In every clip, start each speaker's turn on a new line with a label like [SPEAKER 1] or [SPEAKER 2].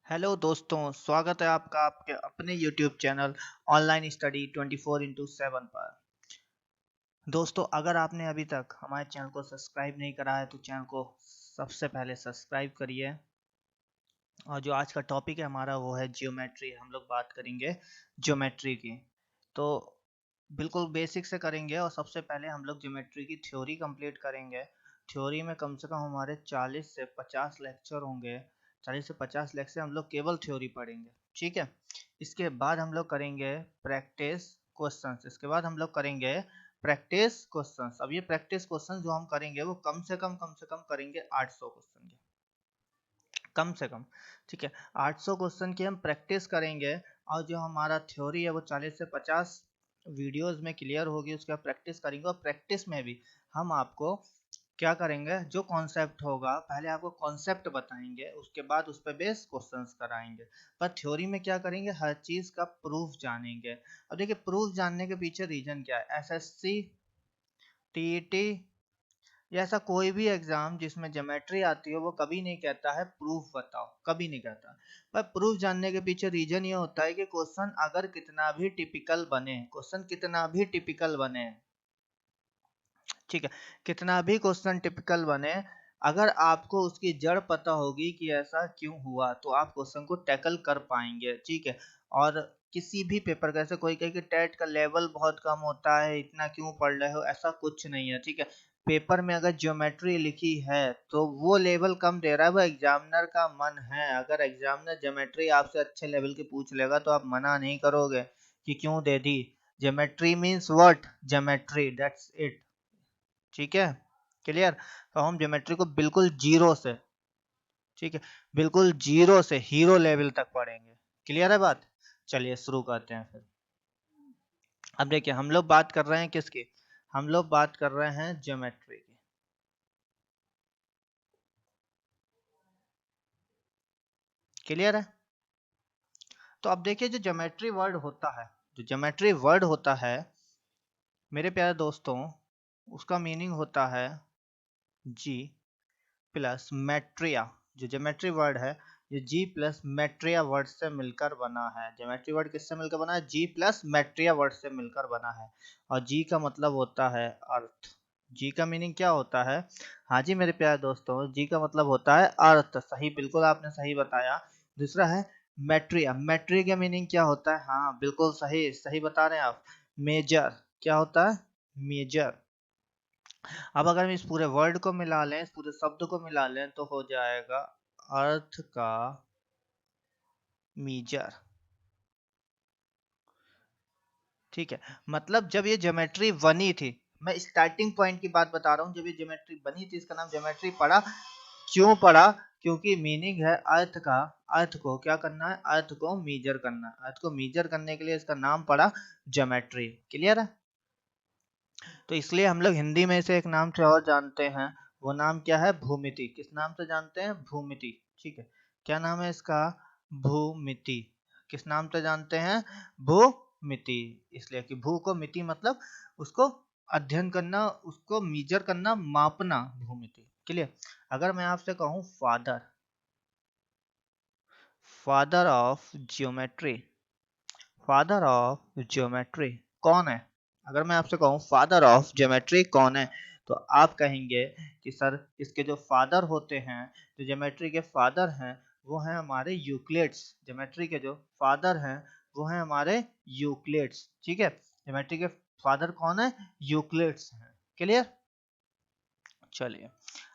[SPEAKER 1] Hello दोस्तों, स्वागत है आपका आपके अपने YouTube चैनल ऑनलाइन स्टडी 24/7 पर। दोस्तों, अगर आपने अभी तक हमारे चैनल को सब्सक्राइब नहीं करा है तो चैनल को सबसे पहले सब्सक्राइब करिए। और जो आज का टॉपिक है हमारा वो है जियोमेट्री। हम लोग बात करेंगे जियोमेट्री की। तो बिल्कुल बेसिक से करेंगे और सबसे पहले हम लोग जियोमेट्री की थ्योरी कंप्लीट करेंगे। थ्योरी में कम से कम हमारे 40 से 50 लेक्चर होंगे। 40 से 50 लेक्चर हम लोग केवल थ्योरी पढ़ेंगे, ठीक है। इसके बाद हम लोग करेंगे प्रैक्टिस क्वेश्चंस। इसके बाद हम लोग करेंगे प्रैक्टिस क्वेश्चंस। अब ये प्रैक्टिस क्वेश्चंस जो हम करेंगे वो कम से कम करेंगे 800 क्वेश्चन के, कम से कम, ठीक है। 800 क्वेश्चन की हम प्रैक्टिस करेंगे। और जो हमारा थ्योरी है वो 40 से 50 वीडियोस में क्लियर होगी, उसका प्रैक्टिस करेंगे। और प्रैक्टिस में भी हम आपको क्या करेंगे, जो कॉन्सेप्ट होगा पहले आपको कॉन्सेप्ट बताएंगे, उसके बाद उस पर बेस क्वेश्चंस कराएंगे। पर थ्योरी में क्या करेंगे, हर चीज का प्रूफ जानेंगे। अब देखिए, प्रूफ जानने के पीछे रीजन क्या है। एसएससी, टीईटी या ऐसा कोई भी एग्जाम जिसमें ज्योमेट्री आती है वो कभी नहीं कहता है प्रूफ बताओ, कभी नहीं कहता। पर प्रूफ जानने के पीछे रीजन ये होता है कि क्वेश्चन अगर कितना भी टिपिकल बने, क्वेश्चन कितना भी टिपिकल बने, ठीक है, कितना भी क्वेश्चन टिपिकल बने, अगर आपको उसकी जड़ पता होगी कि ऐसा क्यों हुआ तो आप क्वेश्चन को टैकल कर पाएंगे, ठीक है। और किसी भी पेपर का, ऐसे कोई कहे कि टेट का लेवल बहुत कम होता है, इतना क्यों पढ़ रहे हो, ऐसा कुछ नहीं है, ठीक है। पेपर में अगर ज्योमेट्री लिखी है तो वो लेवल कम दे रहा है, वो एग्जामिनर का मन है। अगर एग्जामिनर ज्योमेट्री आपसे अच्छे लेवल की पूछ लेगा तो आप मना नहीं करोगे कि क्यों दे दी। Geometry means what, geometry, that's it, ठीक है, क्लियर। तो हम ज्योमेट्री को बिल्कुल जीरो से, ठीक है, बिल्कुल जीरो से हीरो लेवल तक पढ़ेंगे। क्लियर है बात। चलिए शुरू करते हैं फिर। अब देखिए, हम लोग बात कर रहे हैं किसकी, हम लोग बात कर रहे हैं ज्योमेट्री की। क्लियर है। तो अब देखिए, जो ज्योमेट्री वर्ड होता है, जो ज्योमेट्री वर्ड होता है मेरे प्यारे दोस्तों, उसका मीनिंग होता है जी प्लस मेट्रिया। जो ज्योमेट्री वर्ड है ये जी प्लस मेट्रिया वर्ड से मिलकर बना है। ज्योमेट्री वर्ड किससे मिलकर बना है, जी प्लस मेट्रिया वर्ड से मिलकर बना है। और जी का मतलब होता है अर्थ। जी का मीनिंग क्या होता है, हाँ जी मेरे प्यारे दोस्तों, जी का मतलब होता है अर्थ। सही, बिल्कुल आपने सही बताया। दूसरा है मेट्रिया। मेट्रिया का मीनिंग क्या होता है, हाँ बिल्कुल सही, सही बता रहे हैं आप। मेजर, क्या होता है, मेजर। अब अगर हम इस पूरे वर्ड को मिला लें, इस पूरे शब्द को मिला लें तो हो जाएगा अर्थ का मीजर, ठीक है। मतलब जब ये ज्योमेट्री बनी थी, मैं स्टार्टिंग पॉइंट की बात बता रहा हूँ, जब ये ज्योमेट्री बनी थी इसका नाम ज्योमेट्री पड़ा। क्यों पड़ा, क्योंकि मीनिंग है अर्थ का, अर्थ को क्या करना है, अर्थ को मीजर करना है। अर्थ को मीजर करने के लिए इसका नाम पड़ा ज्योमेट्री। क्लियर है। तो इसलिए हम लोग हिंदी में इसे एक नाम से और जानते हैं, वो नाम क्या है, भूमिति। किस नाम से जानते हैं, भूमिति, ठीक है। क्या नाम है इसका, भूमिति। किस नाम से जानते हैं, भूमिति। इसलिए कि भू को मिति मतलब उसको अध्ययन करना, उसको मीजर करना, मापना, भूमिति। क्लियर। अगर मैं आपसे कहूं father, father of geometry, father of geometry कौन है, अगर मैं आपसे कहूं फादर ऑफ ज्योमेट्री कौन है, तो आप कहेंगे कि सर इसके जो फादर होते हैं, जो ज्योमेट्री के फादर हैं, वो हैं हमारे यूक्लिड्स। ज्योमेट्री के जो फादर हैं वो हैं हमारे यूक्लिड्स, ठीक है। ज्योमेट्री के फादर कौन है, यूक्लिड्स हैं। क्लियर। चलिए,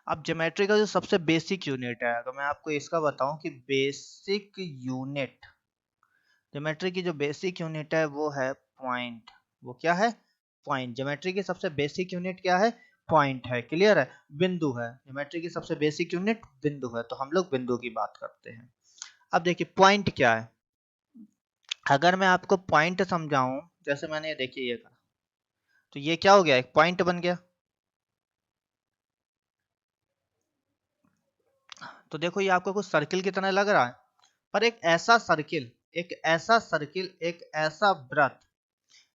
[SPEAKER 1] अब ज्योमेट्री का जो सबसे बेसिक यूनिट है, अगर मैं आपको इसका बताऊं कि बेसिक यूनिट, ज्योमेट्री की जो बेसिक यूनिट है वो है पॉइंट। वो क्या है, पॉइंट। ज्योमेट्री की सबसे बेसिक यूनिट क्या है, पॉइंट है। क्लियर है, बिंदु है। ज्योमेट्री की सबसे बेसिक यूनिट बिंदु है, तो हम लोग बिंदु की बात करते हैं। अब देखिए पॉइंट क्या है, अगर मैं आपको पॉइंट समझाऊं, जैसे मैंने देखिए ये कहा, तो ये क्या हो गया, एक पॉइंट बन गया। तो देखो ये आपको कुछ सर्किल की तरह लग रहा है, पर एक ऐसा सर्किल, एक ऐसा सर्किल, एक ऐसा वृत्त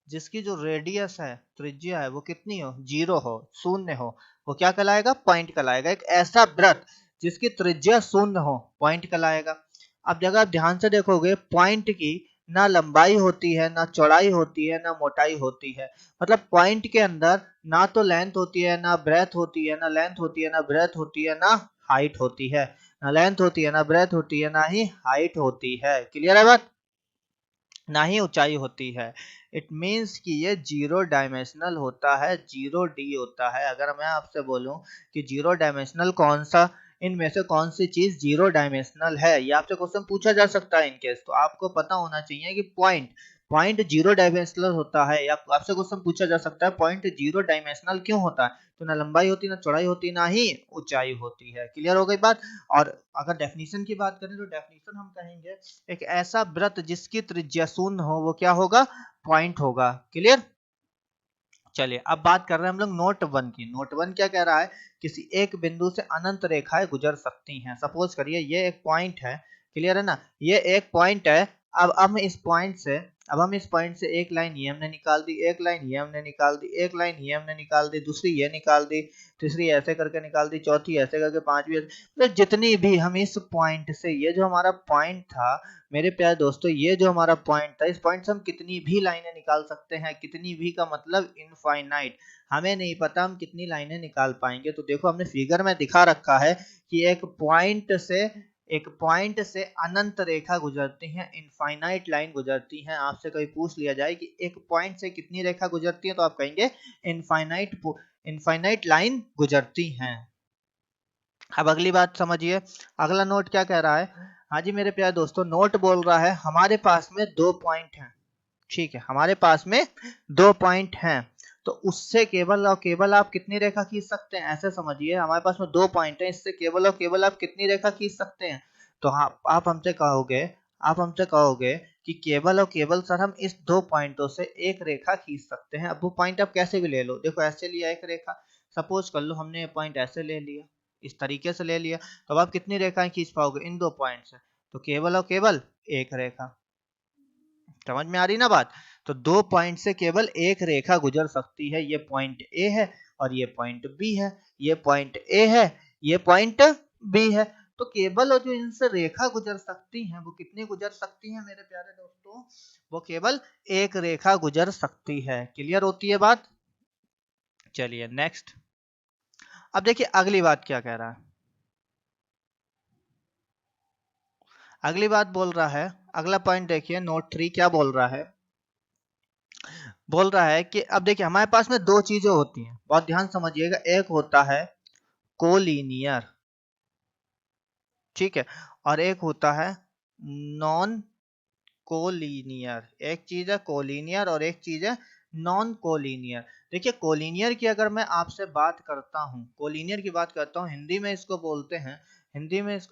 [SPEAKER 1] जिसकी जो रेडियस है, त्रिज्या है, वो कितनी हो, जीरो हो, शून्य हो, वो क्या कहलाएगा, पॉइंट कहलाएगा। एक ऐसा वृत्त जिसकी त्रिज्या शून्य हो, पॉइंट कहलाएगा। अब जगह आप ध्यान से देखोगे पॉइंट की ना लंबाई होती है, ना चौड़ाई होती है, ना मोटाई होती है। मतलब पॉइंट के अंदर ना तो लेंथ होती है, ना ब्रेथ होती है, ना लेंथ होती है, ना ब्रेथ होती है, ना हाइट होती है। ना लेंथ होती है, ना ब्रेथ होती है, ना ही हाइट होती है। क्लियर है बात? ना ही ऊंचाई होती है। इट मीन्स कि ये जीरो डायमेंशनल होता है, जीरो डी होता है। अगर मैं आपसे बोलूं कि जीरो डायमेंशनल कौन सा, इनमें से कौन सी चीज जीरो डायमेंशनल है, ये आपसे क्वेश्चन पूछा जा सकता है इनकेस, तो आपको पता होना चाहिए कि पॉइंट पॉइंट जीरो डायमेंशनल होता है। या आपसे क्वेश्चन पूछा जा सकता है पॉइंट जीरो डायमेंशनल क्यों होता है, तो ना लंबाई होती, ना चौड़ाई होती, ना ही ऊंचाई होती है। क्लियर हो गई बात? और अगर डेफिनेशन की बात करें तो डेफिनेशन हम कहेंगे एक ऐसा वृत्त जिसकी त्रिज्या शून्य हो वो क्या होगा? पॉइंट होगा। क्लियर? चलिए अब बात कर रहे हैं हम लोग नोट वन की। नोट वन क्या कह रहा है? किसी एक बिंदु से अनंत रेखाएं गुजर सकती हैं। सपोज करिए ये एक पॉइंट है। क्लियर है ना? ये एक पॉइंट है। अब हम इस पॉइंट से अब हम इस पॉइंट से एक लाइन ये हमने निकाल दी, एक लाइन ये हमने निकाल दी, एक लाइन ये हमने निकाल दी, दूसरी ये निकाल दी, तीसरी ऐसे करके निकाल दी, चौथी ऐसे करके, पांचवी मतलब जितनी भी हम इस पॉइंट से, ये जो हमारा पॉइंट था मेरे प्यारे दोस्तों, ये जो हमारा पॉइंट था, इस पॉइंट से हम कितनी भी लाइनें निकाल सकते हैं। कितनी भी का मतलब इनफाइनाइट। हमें नहीं पता हम कितनी लाइनें निकाल पाएंगे। तो देखो हमने फिगर में दिखा रखा है कि एक पॉइंट से अनंत रेखा गुजरती है, इनफाइनाइट लाइन गुजरती है। आपसे कभी पूछ लिया जाए कि एक पॉइंट से कितनी रेखा गुजरती है, तो आप कहेंगे इनफाइनाइट लाइन गुजरती हैं। अब अगली बात समझिए, अगला नोट क्या कह रहा है? हाँ जी मेरे प्यारे दोस्तों, नोट बोल रहा है हमारे पास में दो पॉइंट हैं। ठीक है, हमारे पास में दो पॉइंट हैं, तो उससे केवल और केवल आप कितनी रेखा खींच सकते हैं? ऐसे समझिए, हमारे पास में दो पॉइंट हैं, इससे केवल और केवल आप कितनी रेखा खींच सकते हैं? तो हाँ, आप हमसे कहोगे कि केवल और केवल सर हम इस दो पॉइंटों से एक रेखा खींच सकते हैं। अब वो पॉइंट आप कैसे भी ले लो, देखो ऐसे लिया एक रेखा, सपोज कर लो हमने ये पॉइंट ऐसे ले लिया, इस तरीके से ले लिया, तो अब आप कितनी रेखाएं खींच पाओगे इन दो पॉइंट से? तो केवल और केवल एक रेखा। समझ में आ रही ना बात? तो दो पॉइंट से केवल एक रेखा गुजर सकती है। ये पॉइंट ए है और ये पॉइंट बी है। ये पॉइंट ए है, ये पॉइंट बी है। तो केवल और जो इनसे रेखा गुजर सकती हैं वो कितनी गुजर सकती हैं मेरे प्यारे दोस्तों? वो केवल एक रेखा गुजर सकती है। क्लियर होती है बात? चलिए नेक्स्ट। अब देखिए अगली बात क्या कह रहा है। अगली बात बोल रहा है, अगला पॉइंट देखिए, नोट 3 क्या बोल रहा है? बोल रहा है कि अब देखिए हमारे पास में दो चीजें होती हैं, बहुत ध्यान समझिएगा। एक होता है कोलिनियर, ठीक है, और एक होता है नॉन कोलिनियर। एक चीज है कोलिनियर और एक चीज है नॉन कोलिनियर। देखिए कोलिनियर की अगर मैं आपसे बात करता हूँ, कोलिनियर की बात करता हूँ, हिंदी में इसको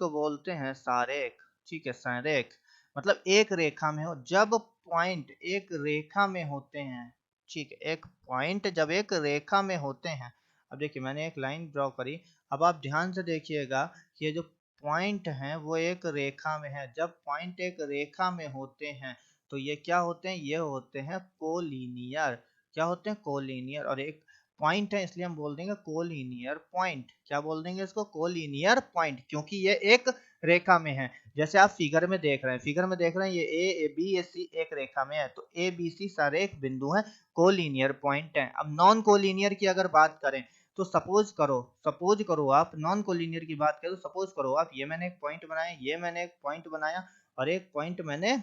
[SPEAKER 1] बोलते हैं सारेख। ठीक है, सारेख मतलब एक रेखा में हो, जब पॉइंट एक रेखा में होते हैं। ठीक है, एक पॉइंट जब एक रेखा में होते हैं। अब देखिए मैंने एक लाइन ड्रॉ करी, अब आप ध्यान से देखिएगा कि ये जो पॉइंट हैं वो एक रेखा में है। जब पॉइंट एक रेखा में होते हैं तो ये क्या होते हैं? ये होते हैं कोलिनियर। क्या होते हैं? कोलिनियर। और एक पॉइंट है इसलिए हम बोल देंगे कोलिनियर पॉइंट। क्या बोल देंगे इसको? कोलिनियर पॉइंट, क्योंकि ये एक रेखा में है। जैसे आप फिगर में देख रहे हैं ये ए बी सी एक रेखा में है, तो ए बी सी सारे एक बिंदु हैं, कोलिनियर पॉइंट है। अब नॉन कोलिनियर की अगर बात करें तो सपोज करो आप नॉन कोलिनियर की बात करें तो सपोज करो आप, ये मैंने एक पॉइंट बनाया, ये मैंने एक पॉइंट बनाया, और एक पॉइंट मैंने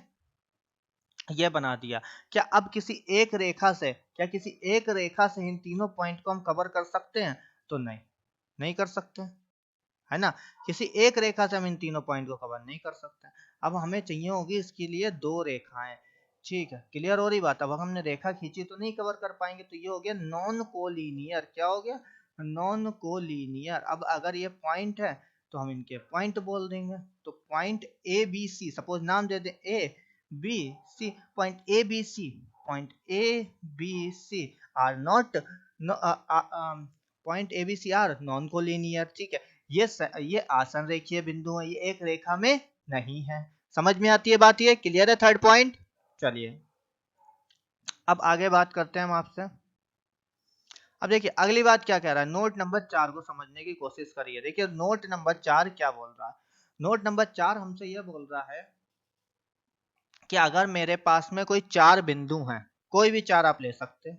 [SPEAKER 1] ये बना दिया। क्या किसी एक रेखा से इन तीनों पॉइंट को हम कवर कर सकते हैं? तो नहीं, नहीं कर सकते, है ना? किसी एक रेखा से हम इन तीनों पॉइंट को कवर नहीं कर सकते। अब हमें चाहिए होगी इसके लिए दो रेखाएं। ठीक है, क्लियर हो रही बात? अब हमने रेखा खींची तो नहीं कवर कर पाएंगे, तो ये हो गया नॉन कोलिनियर। क्या हो गया? Non collinear. अब अगर ये पॉइंट है तो हम इनके पॉइंट बोल देंगे। तो point A B C, suppose नाम दे दें A B C, point A B C are not, point A B C are non collinear. ठीक है, ये आसन रेखीय बिंदु है, ये एक रेखा में नहीं है। समझ में आती है बात? ये क्लियर है? Third point. चलिए अब आगे बात करते हैं हम आपसे। अब देखिए अगली बात क्या कह रहा है, नोट नंबर 4 को समझने की कोशिश करिए। देखिए नोट नंबर 4 क्या बोल रहा है? नोट नंबर 4 हमसे यह बोल रहा है कि अगर मेरे पास में कोई 4 बिंदु हैं, कोई भी 4 आप ले सकते हैं,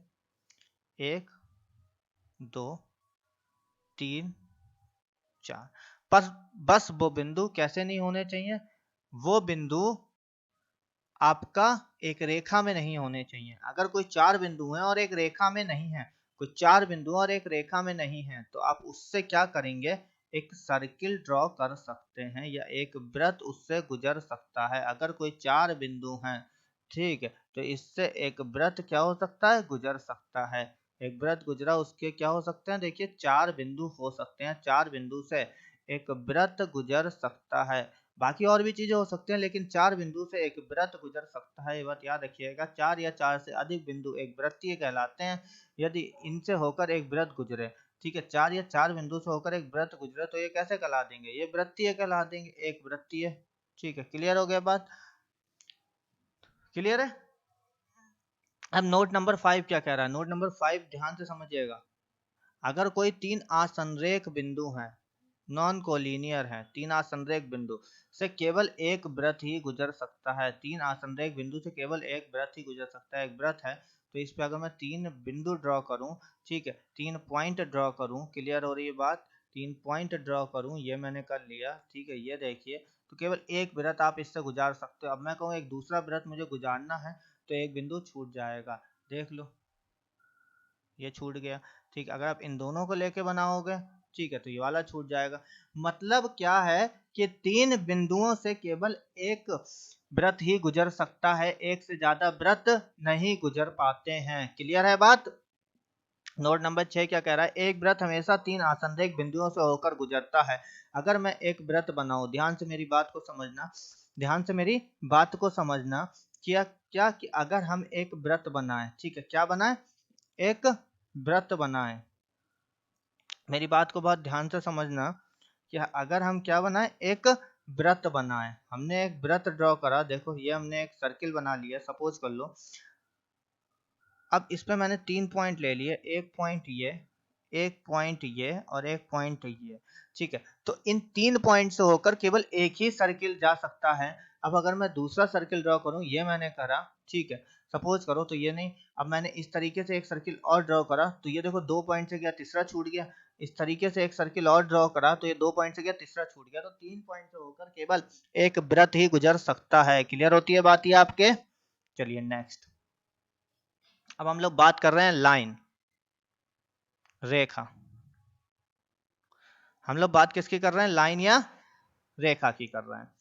[SPEAKER 1] 1 2 3 4, पर बस वो बिंदु कैसे नहीं होने चाहिए, वो बिंदु आपका एक रेखा में नहीं होने चाहिए। अगर कोई 4 बिंदु हैं और एक रेखा में नहीं है, कोई 4 बिंदु और एक रेखा में नहीं है, तो आप उससे क्या करेंगे, एक सर्किल ड्रॉ कर सकते हैं या एक वृत्त उससे गुजर सकता है। अगर कोई 4 बिंदु हैं, ठीक है, तो इससे एक वृत्त क्या हो सकता है, गुजर सकता है। एक वृत्त गुजरा, उसके क्या हो सकते हैं, देखिए 4 बिंदु हो सकते हैं, 4 बिंदु से एक वृत्त गुजर सकता है। बाकी और भी चीजें हो सकते हैं, लेकिन 4 बिंदु से एक वृत्त गुजर सकता है, ये बात याद रखिएगा। 4 या 4 से अधिक बिंदु एक वृत्तीय कहलाते हैं यदि इनसे होकर एक वृत्त गुजरे। ठीक है, 4 या 4 बिंदु से होकर एक वृत्त गुजरे तो ये कैसे कहला देंगे, ये वृत्तीय कहला देंगे, एक वृत्तीय। ठीक है, क्लियर हो गया बात, क्लियर है। अब नोट नंबर 5 क्या कह रहा है, नोट नंबर 5 ध्यान से समझिएगा। अगर कोई 3 आसंरेख बिंदु हैं, नॉन कोलिनियर है, 3 आसंरेख बिंदु से केवल एक वृत्त ही गुजर सकता है, 3 आसंरेख बिंदु से केवल एक वृत्त ही गुजर सकता है, एक वृत्त है, तो इस पे अगर मैं 3 बिंदु ड्रॉ करूं, ठीक है, 3 पॉइंट ड्रॉ करूं, क्लियर हो रही है बात, 3 पॉइंट ड्रॉ करूं, ये मैंने कर लिया, ठीक है, ये देखिए, तो केवल एक वृत्त आप इससे गुजार सकते हो। अब मैं कहूँ एक दूसरा वृत्त मुझे गुजारना है, तो एक बिंदु छूट जाएगा, देख लो ये छूट गया। ठीक, अगर आप इन दोनों को लेके बनाओगे, ठीक है, तो ये वाला छूट जाएगा। मतलब क्या है कि 3 बिंदुओं से केवल एक वृत्त ही गुजर सकता है, एक से ज्यादा वृत्त नहीं गुजर पाते हैं। क्लियर है बात। नोट नंबर 6 क्या कह रहा है, एक वृत्त हमेशा 3 आसंदिग्ध बिंदुओं से होकर गुजरता है। अगर मैं एक वृत्त बनाऊं, ध्यान से मेरी बात को समझना, ध्यान से मेरी बात को समझना, क्या क्या कि अगर हम एक वृत्त बनाए, ठीक है, क्या बनाए, एक वृत्त बनाए, मेरी बात को बहुत ध्यान से समझना कि अगर हम क्या बनाए, एक वृत्त बनाए, हमने एक वृत्त ड्रॉ करा, देखो ये हमने एक सर्किल बना लिया, सपोज कर लो। अब इस पे मैंने 3 पॉइंट ले लिए, एक पॉइंट ये, एक पॉइंट ये और एक पॉइंट ये, ठीक है, तो इन 3 पॉइंट से होकर केवल एक ही सर्किल जा सकता है। अब अगर मैं दूसरा सर्किल ड्रॉ करूं, ये मैंने करा, ठीक है, सपोज करो, तो ये नहीं, अब मैंने इस तरीके से एक सर्किल और ड्रॉ करा, तो ये देखो 2 पॉइंट से गया, तीसरा छूट गया। इस तरीके से एक सर्किल और ड्रॉ करा, तो ये 2 पॉइंट से गया, तीसरा छूट गया, तो 3 पॉइंट से होकर केवल एक वृत्त ही गुजर सकता है। क्लियर होती है बात ये आपके। चलिए नेक्स्ट, अब हम लोग बात कर रहे हैं लाइन, रेखा। हम लोग बात किसकी कर रहे हैं, लाइन या रेखा की कर रहे हैं।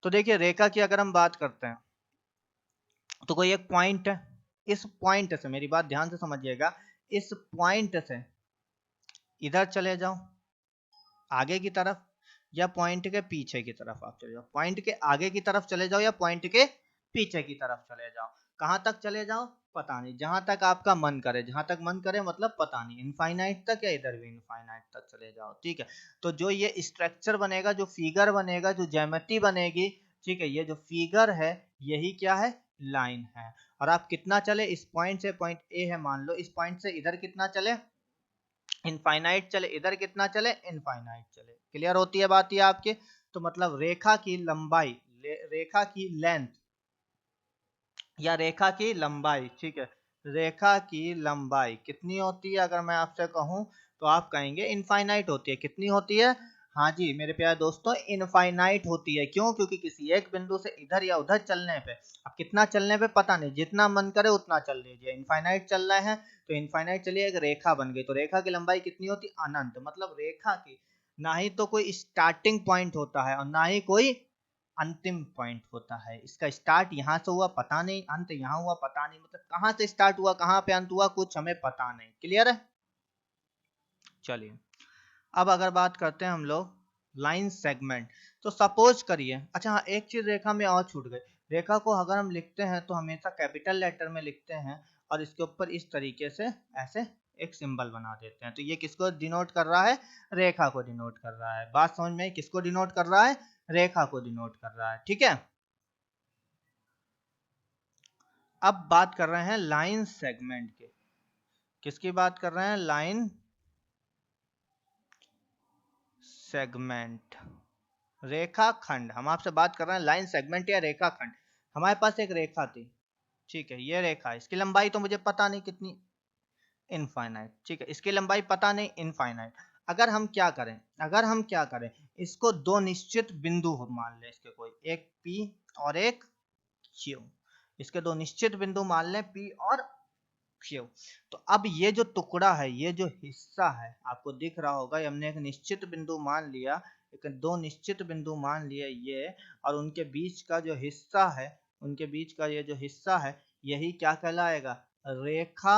[SPEAKER 1] तो देखिए रेखा की अगर हम बात करते हैं, तो कोई एक पॉइंट है, इस पॉइंट से, मेरी बात ध्यान से समझिएगा, इस पॉइंट से इधर चले जाओ आगे की तरफ, या पॉइंट के पीछे की तरफ आप चले जाओ, पॉइंट के आगे की तरफ चले जाओ या पॉइंट के पीछे की तरफ चले जाओ, कहां तक चले जाओ पता नहीं, जहां तक आपका मन करे, जहां तक मन करे मतलब पता नहीं, इनफाइनाइट तक या इधर भी इनफाइनाइट तक चले जाओ। ठीक है, तो जो ये स्ट्रक्चर बनेगा, जो फिगर बनेगा, जो ज्योमेट्री बनेगी, ठीक है, ये जो फिगर है यही क्या है, लाइन है। और आप कितना चले, इस पॉइंट से, पॉइंट ए है मान लो, इस पॉइंट से इधर कितना चले, इनफाइनाइट चले, इधर कितना चले, इनफाइनाइट चले। क्लियर होती है बात ये आपके। तो मतलब रेखा की लंबाई, रेखा की लेंथ या रेखा की लंबाई, ठीक है, रेखा की लंबाई कितनी होती है, अगर मैं आपसे कहूं तो आप कहेंगे इनफाइनाइट होती है। कितनी होती है, हाँ जी मेरे प्यारे दोस्तों, इनफाइनाइट होती है। क्यों, क्योंकि किसी एक बिंदु से इधर या उधर चलने पे, अब कितना चलने पे पता नहीं, जितना मन करे उतना चल लीजिए, इनफाइनाइट चल रहे हैं तो इनफाइनाइट चलिए, एक रेखा बन गई, तो रेखा की लंबाई कितनी होती, अनंत। मतलब रेखा की ना ही तो कोई स्टार्टिंग पॉइंट होता है और ना ही कोई अंतिम पॉइंट होता है। इसका स्टार्ट यहाँ से हुआ पता नहीं, अंत यहाँ हुआ पता नहीं, मतलब कहाँ से स्टार्ट हुआ कहाँ पे अंत हुआ कुछ हमें पता नहीं। क्लियर है। चलिए अब अगर बात करते हैं हम लोग लाइन सेगमेंट, तो सपोज करिए, अच्छा हाँ एक चीज रेखा में और छूट गई, रेखा को अगर हम लिखते हैं तो हमेशा कैपिटल लेटर में लिखते हैं और इसके ऊपर इस तरीके से ऐसे एक सिंबल बना देते हैं। तो ये किसको डिनोट कर रहा है, रेखा को डिनोट कर रहा है। बात समझ में, किसको डिनोट कर रहा है, रेखा को डिनोट कर रहा है। ठीक है, अब बात कर रहे हैं लाइन सेगमेंट के, किसकी बात कर रहे हैं, लाइन सेगमेंट। रेखाखंड, हम आपसे बात कर रहे हैं लाइन सेगमेंट या रेखाखंड। हमारे पास एक रेखा थी, ठीक है, ये रेखा, इसकी लंबाई तो मुझे पता नहीं कितनी, इनफाइनाइट, ठीक है, इसकी लंबाई पता नहीं, इनफाइनाइट। अगर हम क्या करें, अगर हम क्या करें, इसको दो निश्चित बिंदु मान लें, इसके कोई एक P और एक Q, इसके दो निश्चित बिंदु मान लें P और Q। तो अब ये जो टुकड़ा है, ये जो हिस्सा है, आपको दिख रहा होगा, हमने एक निश्चित बिंदु मान लिया, एक दो निश्चित बिंदु मान लिए ये, और उनके बीच का जो हिस्सा है, उनके बीच का ये जो हिस्सा है, यही क्या कहलाएगा, रेखा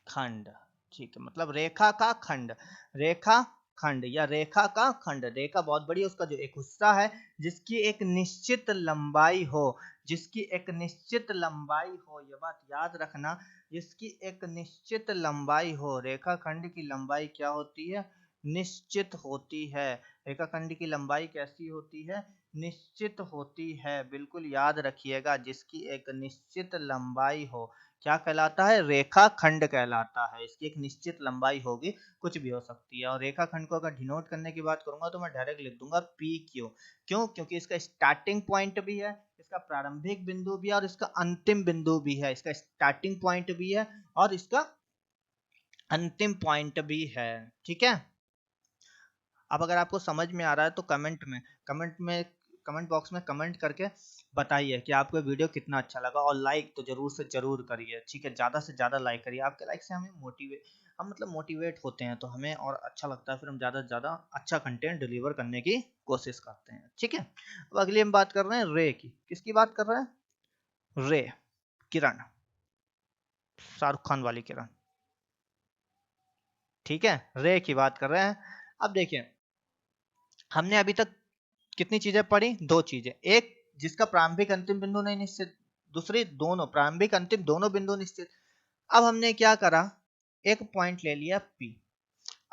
[SPEAKER 1] खंड, ठीक है, मतलब रेखा का खंड, रेखा खंड या रेखा का खंड। रेखा बहुत बड़ी है, उसका जो एक हिस्सा है जिसकी एक निश्चित लंबाई हो, जिसकी एक निश्चित लंबाई हो, ये बात याद रखना, जिसकी एक निश्चित लंबाई हो। रेखा खंड की लंबाई क्या होती है, निश्चित होती है। रेखा खंड की लंबाई कैसी होती है, निश्चित होती है, बिल्कुल याद रखिएगा, जिसकी एक निश्चित लंबाई हो, क्या कहलाता है, रेखा खंड कहलाता है। इसकी एक निश्चित लंबाई होगी, कुछ भी हो सकती है। और रेखा खंड को अगर डिनोट करने की बात करूंगा तो मैं डायरेक्ट लिख दूंगा पी क्यू। क्यों, क्योंकि इसका स्टार्टिंग पॉइंट भी है, इसका प्रारंभिक बिंदु भी है, और इसका अंतिम बिंदु भी है। इसका स्टार्टिंग पॉइंट भी है और इसका अंतिम पॉइंट भी है, ठीक है। अब अगर आपको समझ में आ रहा है तो कमेंट बॉक्स में कमेंट करके बताइए कि आपको वीडियो कितना अच्छा लगा, और लाइक तो जरूर से जरूर करिए, ठीक है, ज़्यादा से ज़्यादा लाइक करिए। आपके लाइक से हम मतलब मोटिवेट होते हैं, तो हमें और अच्छा लगता है, फिर हम ज़्यादा से ज़्यादा अच्छा कंटेंट डिलीवर करने की कोशिश करते हैं, ठीक है। अब अगली हम बात कर रहे हैं रे की। किसकी बात कर रहे हैं, रे, किरण, शाहरुख खान वाली किरण, ठीक है, रे की बात कर रहे हैं। अब देखिए, हमने अभी तक कितनी चीजें पढ़ी, दो चीजें, एक जिसका प्रारंभिक अंतिम बिंदु नहीं निश्चित, दूसरी दोनों प्रारंभिक अंतिम दोनों बिंदु निश्चित। अब हमने क्या करा, एक पॉइंट ले लिया P,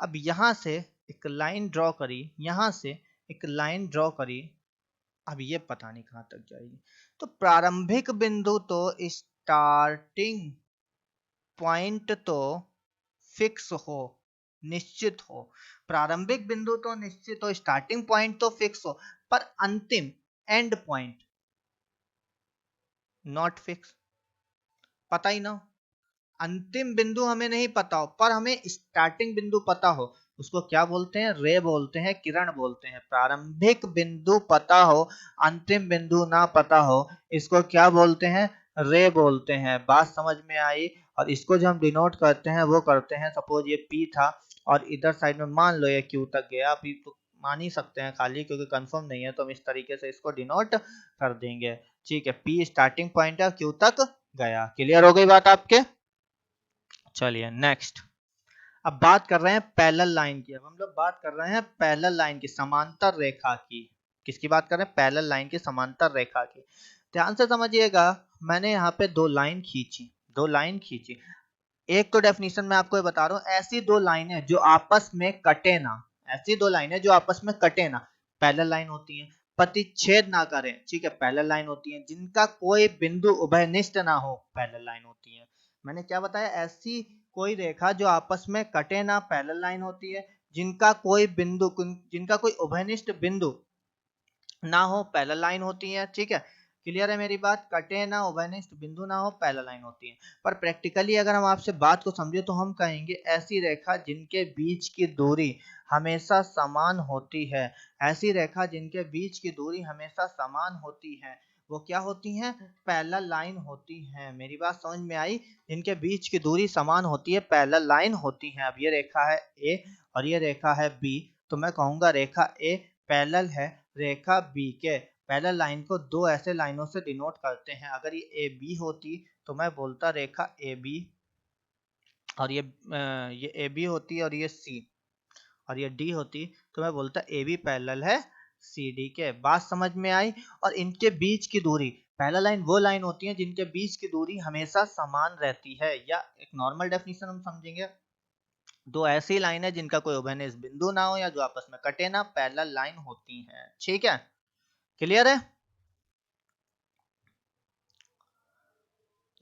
[SPEAKER 1] अब यहां से एक लाइन ड्रॉ करी, यहां से एक लाइन ड्रॉ करी, अब ये पता नहीं कहां तक जाएगी। तो प्रारंभिक बिंदु तो स्टार्टिंग पॉइंट तो फिक्स हो, निश्चित हो, प्रारंभिक बिंदु तो निश्चित हो, स्टार्टिंग पॉइंट तो फिक्स हो, पर अंतिम एंड पॉइंट नॉट फिक्स, पता ही ना, अंतिम बिंदु हमें नहीं पता हो पर हमें स्टार्टिंग बिंदु पता हो, उसको क्या बोलते हैं, रे बोलते हैं, किरण बोलते हैं। प्रारंभिक बिंदु पता हो, अंतिम बिंदु ना पता हो, इसको क्या बोलते हैं, रे बोलते हैं। बात समझ में आई। और इसको जो हम डिनोट करते हैं वो करते हैं, सपोज ये P था और इधर साइड में मान लो ये Q तक गया, P तो मान ही सकते हैं खाली, क्योंकि कंफर्म नहीं है, तो हम इस तरीके से इसको डिनोट कर देंगे, ठीक है। P स्टार्टिंग पॉइंट है, Q तक गया। क्लियर हो गई बात आपके, चलिए नेक्स्ट। अब बात कर रहे हैं पैरेलल लाइन की। अब हम लोग बात कर रहे हैं पैरेलल लाइन की, समांतर रेखा की। किसकी बात कर रहे हैं, पैरेलल लाइन की, समांतर रेखा की। ध्यान से समझिएगा, मैंने यहाँ पे दो लाइन खींची, दो लाइन खींची। एक तो डेफिनेशन में आपको बता रहा हूँ, ऐसी दो लाइनें जो आपस में कटे ना, ऐसी दो लाइनें जो आपस में कटे ना, पैरेलल लाइन होती हैं। प्रतिच्छेद ना करें, ठीक है, पैरेलल लाइन होती है। जिनका कोई बिंदु उभयनिष्ठ ना हो, पैरेलल लाइन होती है। मैंने क्या बताया, ऐसी कोई रेखा जो आपस में कटे ना, पैरेलल लाइन होती है। जिनका कोई बिंदु, जिनका कोई उभयनिष्ठ बिंदु ना हो, पैरेलल लाइन होती है, ठीक है। क्लियर है मेरी बात, कटे ना, उभयनिष्ठ बिंदु ना हो, पैरेलल लाइन होती है। पर प्रैक्टिकली अगर हम आपसे बात को समझे तो हम कहेंगे ऐसी रेखा जिनके बीच की दूरी हमेशा समान होती है, ऐसी रेखा जिनके बीच की दूरी हमेशा समान होती है, वो क्या होती हैं, पैरेलल लाइन होती हैं। मेरी बात समझ में आई, जिनके बीच की दूरी समान होती है, पैरेलल लाइन होती हैं। अब ये रेखा है A और ये रेखा है B, तो मैं कहूंगा रेखा A पैरेलल है रेखा B के। पैरेलल लाइन को दो ऐसे लाइनों से डिनोट करते हैं। अगर ये AB होती तो मैं बोलता रेखा AB, और ये AB होती और ये C, और ये D होती तो मैं बोलता AB पैरेलल है CD के। बात समझ में आई। और इनके बीच की दूरी, पैरेलल लाइन वो लाइन होती है जिनके बीच की दूरी हमेशा समान रहती है, या एक नॉर्मल डेफिनेशन हम समझेंगे, दो ऐसी लाइन है जिनका कोई उभयनिष्ठ बिंदु ना हो या जो आपस में कटे ना, पैरेलल लाइन होती हैं, ठीक है। क्लियर है।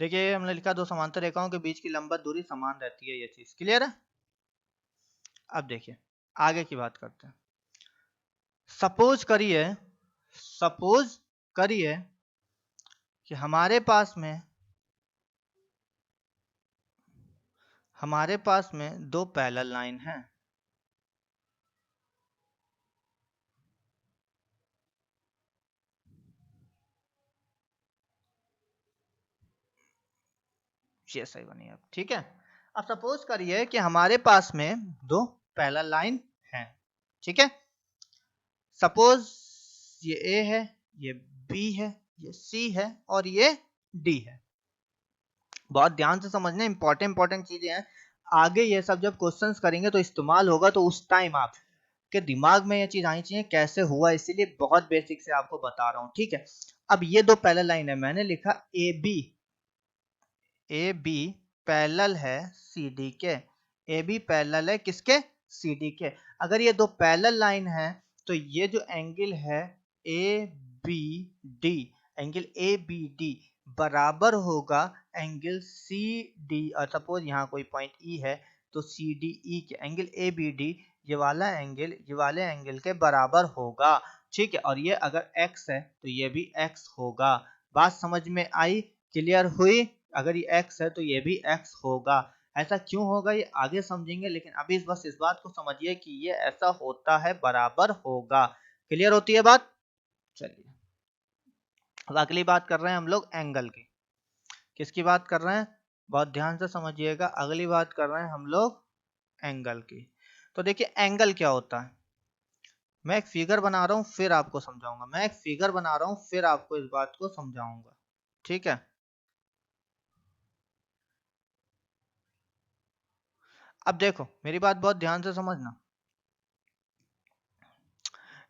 [SPEAKER 1] देखिए हमने लिखा दो समांतर रेखाओं के बीच की लंबवत दूरी समान रहती है, ये चीज क्लियर है। अब देखिए आगे की बात करते हैं। सपोज करिए, सपोज करिए कि हमारे पास में दो पैरेलल लाइन है। ये सही बनी अब, ठीक है। अब सपोज करिए कि हमारे पास में दो पैरेलल लाइन है, ठीक है। सपोज ये ए है, ये बी है, ये सी है और ये डी है। बहुत ध्यान से समझना, इंपॉर्टेंट चीजें हैं। आगे ये सब जब क्वेश्चंस करेंगे तो इस्तेमाल होगा, तो उस टाइम आप के दिमाग में ये चीज आनी चाहिए कैसे हुआ, इसीलिए बहुत बेसिक से आपको बता रहा हूँ, ठीक है। अब ये दो पैरेलल लाइन है, मैंने लिखा ए बी पैरेलल है सी डी के। ए बी पैरेलल है किसके? सी डी के। अगर ये दो पैरेलल लाइन है तो ये जो एंगल है A B D, angle A B D बराबर होगा एंगल सी डी, और सपोज यहाँ कोई पॉइंट ई है तो सी डी ई के, एंगल ए बी डी ये वाला एंगल ये वाले एंगल के बराबर होगा, ठीक है। और ये अगर x है तो ये भी x होगा। बात समझ में आई? क्लियर हुई? अगर ये x है तो ये भी x होगा। ऐसा क्यों होगा ये आगे समझेंगे, लेकिन अभी बस इस बात को समझिए कि ये ऐसा होता है, बराबर होगा। क्लियर होती है बात? चलिए अब अगली बात कर रहे हैं हम लोग एंगल की। किसकी बात कर रहे हैं? बहुत ध्यान से समझिएगा, अगली बात कर रहे हैं हम लोग एंगल की। तो देखिए एंगल क्या होता है, मैं एक फिगर बना रहा हूं फिर आपको समझाऊंगा, मैं एक फिगर बना रहा हूं फिर आपको इस बात को समझाऊंगा, ठीक है। अब देखो मेरी बात बहुत ध्यान से समझना,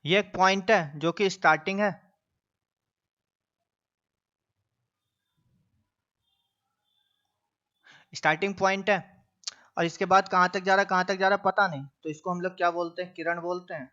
[SPEAKER 1] ये एक पॉइंट है जो कि स्टार्टिंग है, स्टार्टिंग पॉइंट है, और इसके बाद कहां तक जा रहा है कहां तक जा रहा है पता नहीं, तो इसको हम लोग क्या बोलते हैं? किरण बोलते हैं।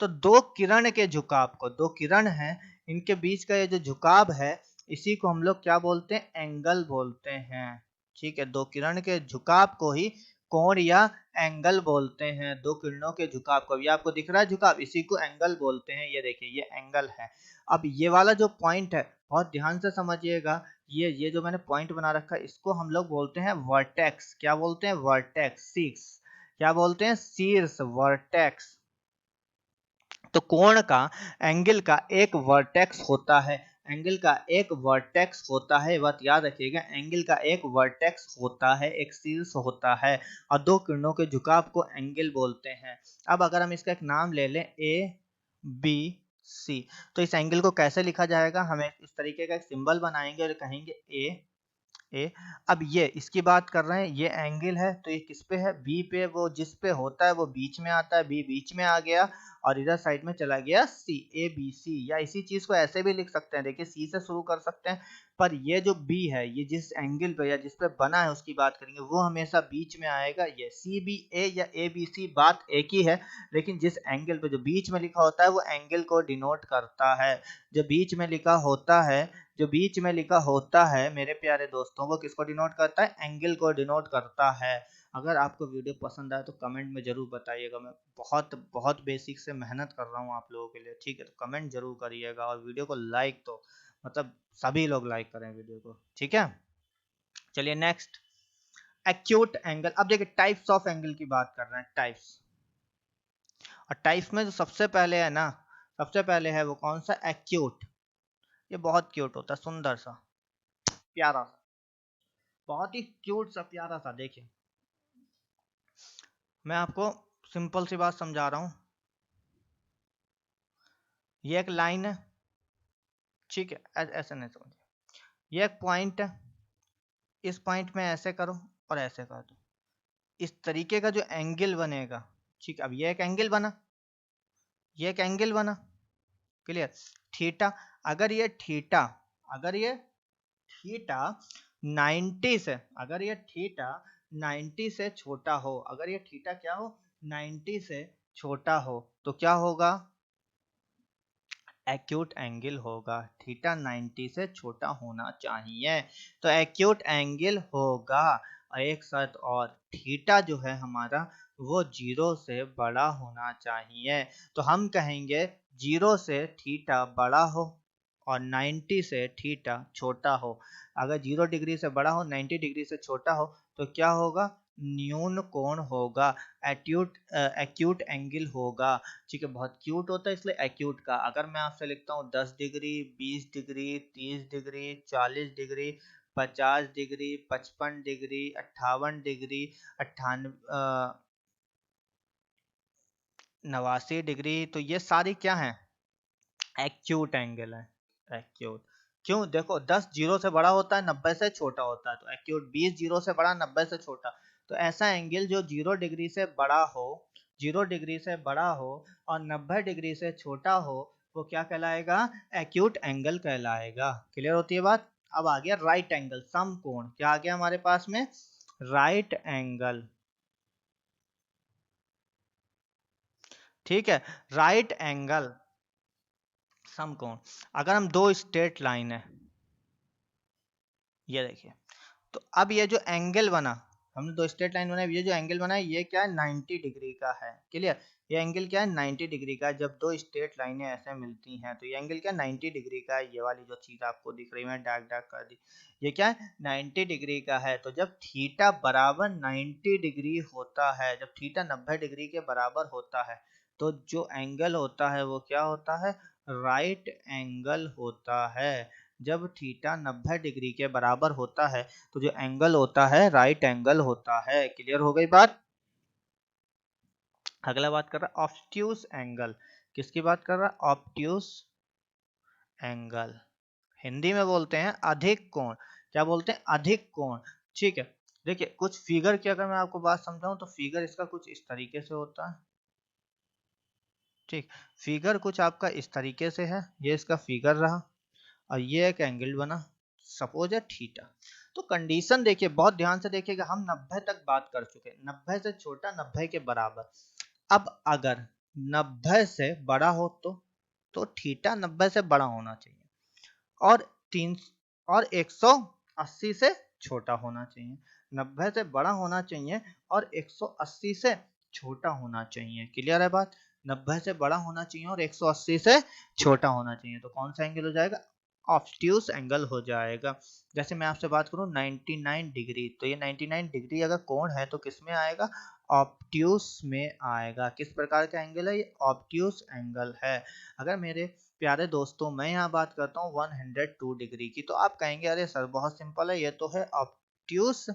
[SPEAKER 1] तो दो किरण के झुकाव को, दो किरण हैं इनके बीच का ये जो झुकाव है इसी को हम लोग क्या बोलते हैं? एंगल बोलते हैं, ठीक है। दो किरण के झुकाव को ही कोण या एंगल बोलते हैं। दो किरणों के झुकाव को, ये आपको दिख रहा है झुकाव, इसी को एंगल बोलते हैं। ये देखिए ये एंगल है। अब ये वाला जो पॉइंट है बहुत ध्यान से समझिएगा, ये जो मैंने पॉइंट बना रखा है इसको हम लोग बोलते हैं वर्टेक्स। क्या बोलते हैं? वर्टेक्स। शीर्ष, क्या बोलते हैं? शीर्ष, वर्टेक्स। तो कोण का, एंगल का एक वर्टेक्स होता है, एंगल का एक वर्टेक्स होता है, बात याद रखिएगा, एंगल का एक वर्टेक्स होता है, एक शीर्ष होता है, और दो किरणों के झुकाव को एंगल बोलते हैं। अब अगर हम इसका एक नाम ले लें ए बी सी, तो इस एंगल को कैसे लिखा जाएगा? हमें इस तरीके का एक सिंबल बनाएंगे और कहेंगे ए। अब ये इसकी बात कर रहे हैं, ये एंगल है तो ये किस पे है? बी पे। वो जिस पे होता है वो बीच में आता है, बी बीच में आ गया और इधर साइड में चला गया सी, ए बी सी। या इसी चीज को ऐसे भी लिख सकते हैं, देखिए सी से शुरू कर सकते हैं, पर ये जो बी है ये जिस एंगल पे या जिस पे बना है उसकी बात करेंगे, वो हमेशा बीच में आएगा। ये सी बी ए या ए बी सी बात एक ही है, लेकिन जिस एंगल पे जो बीच में लिखा होता है वो एंगल को डिनोट करता है। जो बीच में लिखा होता है, जो बीच में लिखा होता है मेरे प्यारे दोस्तों, वो किसको डिनोट करता है? एंगल को डिनोट करता है। अगर आपको वीडियो पसंद आए तो कमेंट में जरूर बताइएगा, मैं बहुत बहुत बेसिक से मेहनत कर रहा हूँ आप लोगों के लिए, ठीक है। तो कमेंट जरूर करिएगा और वीडियो को लाइक तो मतलब सभी लोग लाइक करें वीडियो को, ठीक है। चलिए नेक्स्ट, एक्यूट एंगल। अब देखिए टाइप्स ऑफ एंगल की बात कर रहे हैं, टाइप्स। और टाइप्स में जो सबसे पहले है ना, सबसे पहले है वो कौन सा? एक्यूट। ये बहुत क्यूट होता है, सुंदर सा, प्यारा सा, बहुत ही क्यूट सा, प्यारा सा। देखिए मैं आपको सिंपल सी बात समझा रहा हूं, ये एक लाइन है, ठीक है, ऐसे नहीं समझिए, ये एक पॉइंट है, इस पॉइंट में ऐसे करो और ऐसे कर दो, इस तरीके का जो एंगल बनेगा, ठीक है। अब ये एक एंगल बना, ये एक एंगल बना, क्लियर। थीटा, अगर ये थीटा, अगर ये थीटा 90 से, अगर ये थीटा 90 से छोटा हो, अगर ये थीटा क्या हो? 90 से छोटा हो, तो क्या होगा? एक्यूट एंगल होगा। थीटा 90 से छोटा होना चाहिए, तो एक्यूट एंगल होगा। और एक शर्त और, थीटा जो है हमारा वो 0 से बड़ा होना चाहिए। तो हम कहेंगे 0 से थीटा बड़ा हो और 90 से थीटा छोटा हो। अगर 0 डिग्री से बड़ा हो, 90 डिग्री से छोटा हो, तो क्या होगा? न्यून कोण होगा, एक्यूट एंगल होगा। ठीक है, बहुत क्यूट होता है इसलिए एक्यूट का। अगर मैं आपसे लिखता हूँ 10 degree, 20 degree, 30 degree, 40 degree, 50 degree, 55 degree, 58 degree, 89 degree, तो ये सारी क्या है? एक्यूट एंगल है। एक्यूट क्यों? देखो 10 जीरो से बड़ा होता है, 90 से छोटा होता है, तो एक्यूट। 20 जीरो से बड़ा, 90 से छोटा। तो ऐसा एंगल जो 0 डिग्री से बड़ा हो, 0 डिग्री से बड़ा हो और 90 डिग्री से छोटा हो, वो क्या कहलाएगा? एक्यूट एंगल कहलाएगा। क्लियर होती है बात? अब आ गया राइट एंगल, समकोण। क्या आ गया हमारे पास में? Right angle. ठीक है, राइट एंगल समकोण। अगर हम दो स्ट्रेट लाइन है, ये देखिए, तो अब ये जो एंगल बना, हमने दो स्ट्रेट लाइन बनाई, ये जो एंगल बना है ये क्या है? 90 डिग्री का है। क्लियर? ये एंगल क्या है? 90 डिग्री का है। जब दो स्ट्रेट लाइनें ऐसे मिलती हैं तो ये एंगल क्या? 90 डिग्री का है। ये वाली जो चीज आपको दिख रही है, मैं डार्क डार्क कर दी, ये क्या है? 90 डिग्री का है। तो जब थीटा बराबर 90 डिग्री होता है, जब थीटा 90 डिग्री के बराबर होता है, तो जो एंगल होता है वो क्या होता है? राइट एंगल होता है। जब थीटा 90 डिग्री के बराबर होता है तो जो एंगल होता है राइट एंगल होता है। क्लियर हो गई बात? अगला बात कर रहा है ऑब्ट्यूस एंगल। किसकी बात कर रहा है? Obtuse angle. हिंदी में बोलते हैं अधिक कोण। क्या बोलते हैं? अधिक कोण। ठीक है, देखिए कुछ फिगर की अगर मैं आपको बात समझाऊं तो फिगर इसका कुछ इस तरीके से होता है। ठीक, फिगर कुछ आपका इस तरीके से है, ये इसका फिगर रहा और ये एक एंगल बना, सपोज है थीटा। तो कंडीशन देखिए, बहुत ध्यान से देखिएगा, हम 90 तक बात कर चुके, 90 से छोटा, 90 के बराबर। अब अगर 90 से बड़ा हो तो थीटा 90 से बड़ा होना चाहिए, और 3 और 180 से छोटा होना चाहिए। 90 से बड़ा होना चाहिए और 180 से छोटा होना चाहिए। क्लियर है बात? 90 से बड़ा होना चाहिए और 180 से छोटा होना चाहिए। तो कौन सा एंगल हो जाएगा? ऑब्ट्यूस एंगल हो जाएगा। जैसे मैं आपसे बात करूं 99 डिग्री, तो ये 99 डिग्री अगर कोण है तो किस में आएगा? ऑब्ट्यूस में आएगा। किस प्रकार का एंगल है ये? ऑब्ट्यूस एंगल है। अगर मेरे प्यारे दोस्तों मैं यहाँ बात करता हूँ 102 डिग्री की, तो आप कहेंगे अरे सर बहुत सिंपल है, ये तो है ऑब्ट्यूस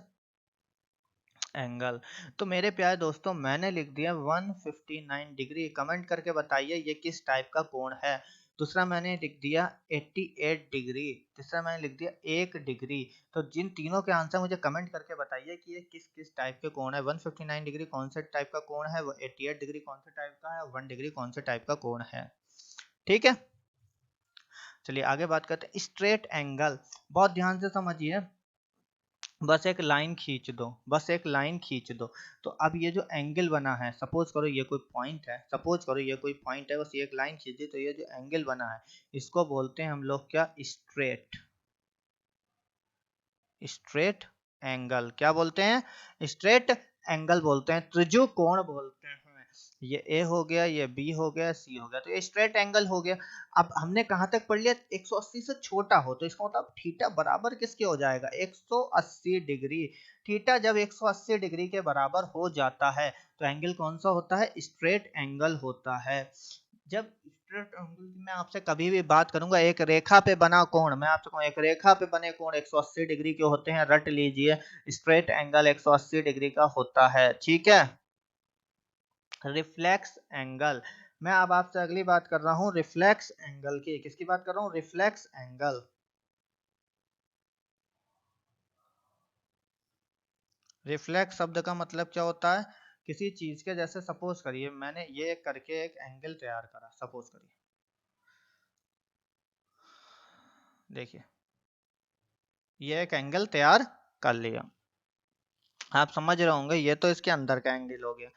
[SPEAKER 1] एंगल। तो मेरे प्यारे दोस्तों मैंने लिख दिया 159 डिग्री। कमेंट करके बताइए ये किस टाइप का कोण है। दूसरा मैंने लिख दिया 88 डिग्री। तीसरा मैंने लिख दिया 1 डिग्री। तो जिन तीनों के आंसर मुझे कमेंट करके बताइए कि ये किस किस टाइप के कोण है। 159 डिग्री कौन से टाइप का कोण है, 88 डिग्री कौन से टाइप का है, 1 डिग्री कौन से टाइप का कोण है। ठीक है, चलिए आगे बात करते हैं स्ट्रेट एंगल। बहुत ध्यान से समझिए, बस एक लाइन खींच दो, बस एक लाइन खींच दो। तो अब ये जो एंगल बना है, सपोज करो ये कोई पॉइंट है, सपोज करो ये कोई पॉइंट है, बस एक लाइन खींच दी, तो ये जो एंगल बना है इसको बोलते हैं हम लोग क्या? स्ट्रेट। स्ट्रेट एंगल क्या बोलते हैं? स्ट्रेट एंगल बोलते हैं, त्रिज्यकोण बोलते हैं। ये ए हो गया, ये बी हो गया, सी हो गया, तो ये स्ट्रेट एंगल हो गया। अब हमने कहां तक पढ़ लिया? 180 से छोटा हो, तो इसका मतलब थीटा बराबर किसके हो जाएगा? 180 डिग्री। थीटा जब 180 डिग्री के बराबर हो जाता है तो एंगल कौन सा होता है? स्ट्रेट एंगल होता है। जब स्ट्रेट एंगल की मैं आपसे कभी भी बात करूंगा, एक रेखा पे बना कोण, मैं आपसे कहूँ एक रेखा पे बने कोण 180 डिग्री के होते हैं, रट लीजिए। स्ट्रेट एंगल 180 डिग्री का होता है। ठीक है, रिफ्लेक्स एंगल। मैं अब आपसे अगली बात कर रहा हूं रिफ्लेक्स एंगल की। किसकी बात कर रहा हूं? Reflex angle. रिफ्लेक्स शब्द का मतलब क्या होता है? किसी चीज के, जैसे सपोज करिए मैंने ये करके एक एंगल तैयार करा, सपोज करिए, देखिए ये एक एंगल तैयार कर लिया, आप समझ रहे होंगे ये तो इसके अंदर का एंगल हो गया।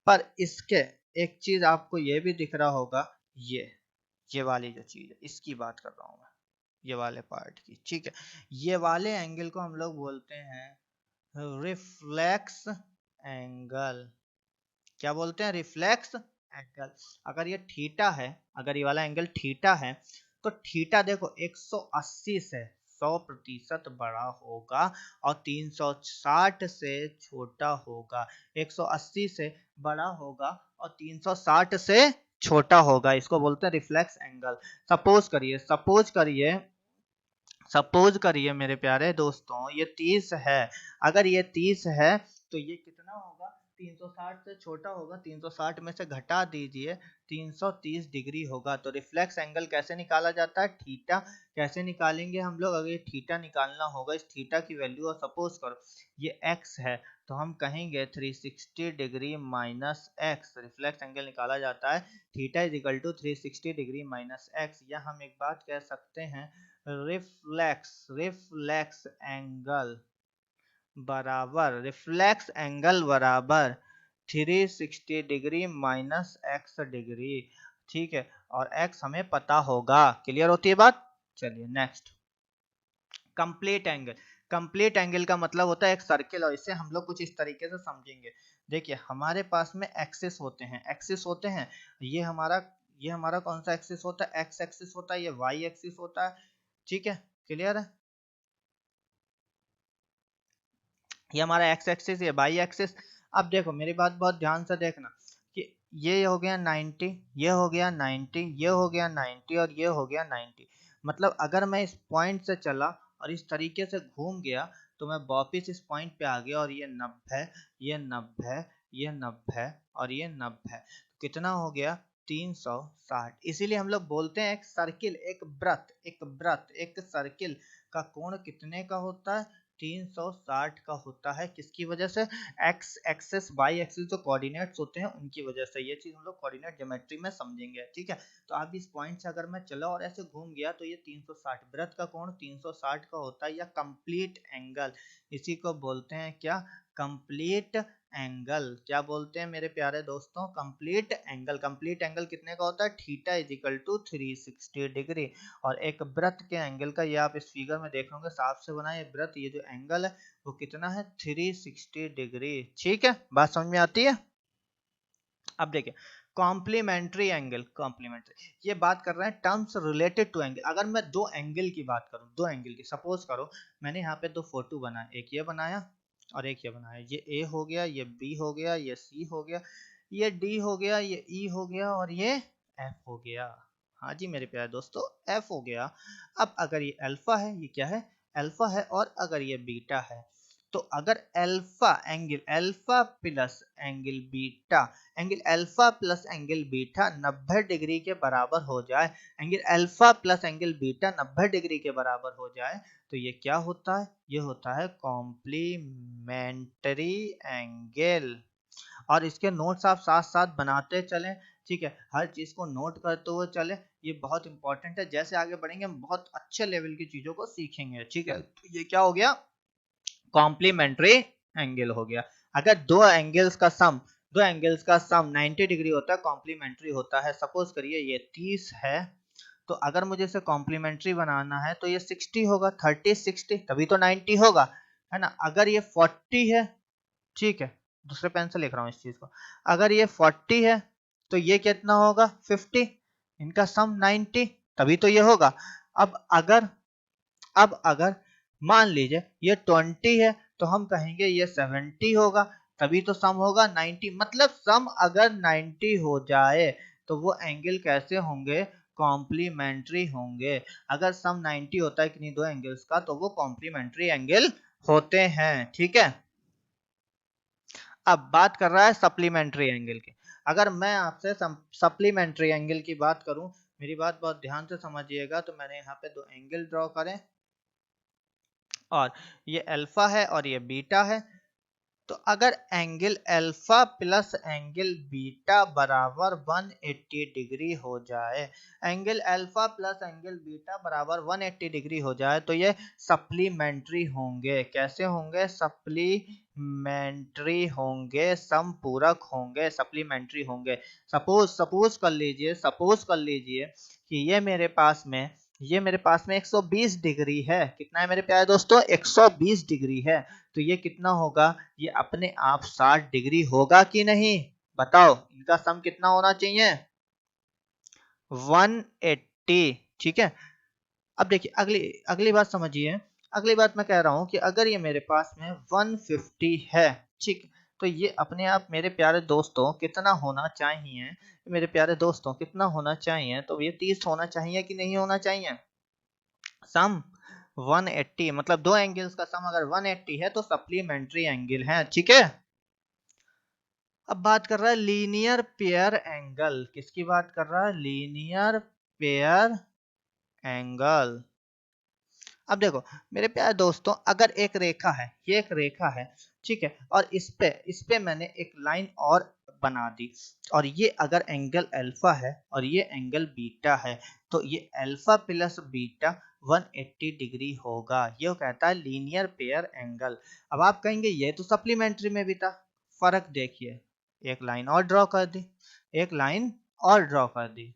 [SPEAKER 1] पर इसके एक चीज आपको ये भी दिख रहा होगा, ये वाली जो चीज है इसकी बात कर रहा हूं मैं, ये वाले पार्ट की। ठीक है, ये वाले एंगल को हम लोग बोलते हैं रिफ्लेक्स एंगल। क्या बोलते हैं, रिफ्लेक्स एंगल। अगर ये थीटा है, अगर ये वाला एंगल थीटा है, तो थीटा देखो 180 से 100% बड़ा होगा और 360 से छोटा होगा। 180 से बड़ा होगा और 360 से छोटा होगा, इसको बोलते हैं रिफ्लेक्स एंगल। सपोज करिए मेरे प्यारे दोस्तों, ये 30 है। अगर ये 30 है तो ये कितना होगा, 360 से छोटा होगा, 360 में से घटा दीजिए, 330 डिग्री होगा। तो रिफ्लेक्स एंगल कैसे निकाला जाता है, थीटा। कैसे निकालेंगे हम लोग, अगर ये थीटा निकालना होगा, इस थीटा की वैल्यू, और सपोज करो ये x है, तो हम कहेंगे 360 degree minus x, reflex angle निकाला जाता है theta is equal to 360 degree minus x. या हम एक बात कह सकते हैं, रिफ्लेक्स एंगल बराबर 360 डिग्री माइनस एक्स डिग्री। ठीक है, और x हमें पता होगा। क्लियर होती है बात। चलिए next, complete angle. Complete angle का मतलब होता है एक सर्किल, और इसे हम लोग कुछ इस तरीके से समझेंगे। देखिए हमारे पास में एक्सिस होते हैं। ये हमारा कौन सा एक्सिस होता है, एक्स एक्सिस होता है, ये वाई एक्सिस होता है। ठीक है, क्लियर है। ये हमारा एक्स एक्सिस, ये वाई एक्सिस। अब देखो मेरी बात बहुत ध्यान से देखना कि ये हो गया 90, ये हो गया 90, ये हो गया 90 और ये हो गया 90। मतलब अगर मैं इस पॉइंट से चला और इस तरीके से घूम गया, तो मैं वापिस इस पॉइंट पे आ गया, और ये 90, ये 90, ये 90 और ये 90। कितना हो गया, 360। इसीलिए हम लोग बोलते हैं एक सर्किल, एक सर्किल का कोण कितने का होता है, 360 का होता है। किसकी वजह से, एक्स एक्सिस वाई एक्सिस जो कोऑर्डिनेट्स होते हैं उनकी वजह से। ये चीज हम लोग कोऑर्डिनेट ज्योमेट्री में समझेंगे। ठीक है, तो अब इस पॉइंट से अगर मैं चला और ऐसे घूम गया, तो ये 360, वृत्त का कोण 360 का होता है, या कंप्लीट एंगल। इसी को बोलते हैं क्या, कंप्लीट एंगल। क्या बोलते हैं मेरे प्यारे दोस्तों, कंप्लीट एंगल। कंप्लीट एंगल कितने का होता है, theta is equal to 360 degree. और एक वृत्त के एंगल का, ये आप इस फिगर में देख लोगे, साफ से बना ये वृत्त, ये जो एंगल है वो कितना है, 360 डिग्री। ठीक है, बात समझ में आती है। अब देखिए कॉम्प्लीमेंट्री एंगल, ये बात कर रहे हैं टर्म्स रिलेटेड टू एंगल। अगर मैं दो एंगल की बात करूं, दो एंगल की, सपोज करो मैंने यहाँ पे दो फोटो बनाए, एक ये बनाया और एक ये बनाया। ये ए हो गया, ये बी हो गया, ये सी हो गया, ये डी हो गया, ये ई हो गया और ये एफ हो गया। हाँ जी मेरे प्यारे दोस्तों, एफ हो गया। अब अगर ये अल्फा है, ये क्या है, अल्फा है, और अगर ये बीटा है, तो अगर alpha plus angle beta 90 degree के बराबर हो जाए, angle alpha plus angle beta 90 degree के बराबर हो जाए, तो ये क्या होता है, ये होता है कॉम्प्लीमेंट्री एंगल। और इसके नोट्स आप साथ साथ बनाते चलें। ठीक है, हर चीज को नोट करते हुए चले, ये बहुत इंपॉर्टेंट है। जैसे आगे बढ़ेंगे हम बहुत अच्छे लेवल की चीजों को सीखेंगे। ठीक है, तो ये क्या हो गया, कॉम्प्लीमेंट्री एंगल हो गया। अगर दो एंगल्स का सम 90 डिग्री होता है, कॉम्प्लीमेंट्री होता है। सपोज करिए ये 30 है, तो अगर मुझे इसे कॉम्प्लीमेंट्री बनाना है तो ये 60 होगा, 30 60 तभी तो 90 होगा, है ना। अगर ये 40 है, ठीक है, दूसरे पेन से लिख रहा हूँ इस चीज को, अगर ये 40 है तो ये कितना होगा, 50, इनका सम 90 तभी तो ये होगा। अब अगर मान लीजिए ये 20 है, तो हम कहेंगे ये 70 होगा, तभी तो सम होगा 90। मतलब सम अगर 90 हो जाए तो वो एंगल कैसे होंगे, कॉम्प्लीमेंट्री होंगे। अगर सम 90 होता है किन्हीं दो एंगल्स का, तो वो कॉम्प्लीमेंट्री एंगल होते हैं। ठीक है, अब बात कर रहा है सप्लीमेंट्री एंगल की। अगर मैं आपसे सप्लीमेंट्री एंगल की बात करूं, मेरी बात बहुत ध्यान से समझिएगा। तो मैंने यहाँ पे दो एंगल ड्रॉ करें, और ये अल्फा है और ये बीटा है। तो अगर angle alpha plus angle beta बराबर 180 डिग्री हो जाए, angle alpha plus angle beta बराबर 180 डिग्री हो जाए, तो ये सप्लीमेंट्री होंगे। कैसे होंगे, सप्लीमेंट्री होंगे, समपूरक होंगे, सप्लीमेंट्री होंगे। सपोज कर लीजिए कि ये मेरे पास में 120 डिग्री है। कितना है मेरे प्यारे दोस्तों, 120 डिग्री है। तो ये कितना होगा, ये अपने आप 60 डिग्री होगा कि नहीं, बताओ इनका सम कितना होना चाहिए? 180। ठीक है, अब देखिए अगली अगली बात समझिए। अगली बात मैं कह रहा हूं कि अगर ये मेरे पास में 150 है, ठीक, तो ये अपने आप मेरे प्यारे दोस्तों कितना होना चाहिए? मेरे प्यारे दोस्तों कितना होना चाहिए? तो ये 30 होना चाहिए कि नहीं होना चाहिए? सम 180 मतलब दो एंगल्स का सम अगर 180 है तो सप्लीमेंट्री एंगल है। ठीक है, अब बात कर रहा है लीनियर पेयर एंगल। किसकी बात कर रहा है? Linear pair angle. अब देखो मेरे प्यारे दोस्तों, अगर एक रेखा है, ये एक रेखा है, ठीक है, और इस पे मैंने एक लाइन और बना दी, और ये अगर एंगल अल्फा है और ये एंगल बीटा है, तो ये अल्फा प्लस बीटा 180 डिग्री होगा। ये कहता है लीनियर पेयर एंगल। अब आप कहेंगे ये तो सप्लीमेंट्री में भी था। फर्क देखिए, एक लाइन और ड्रॉ कर दी, एक लाइन और ड्रॉ कर दी।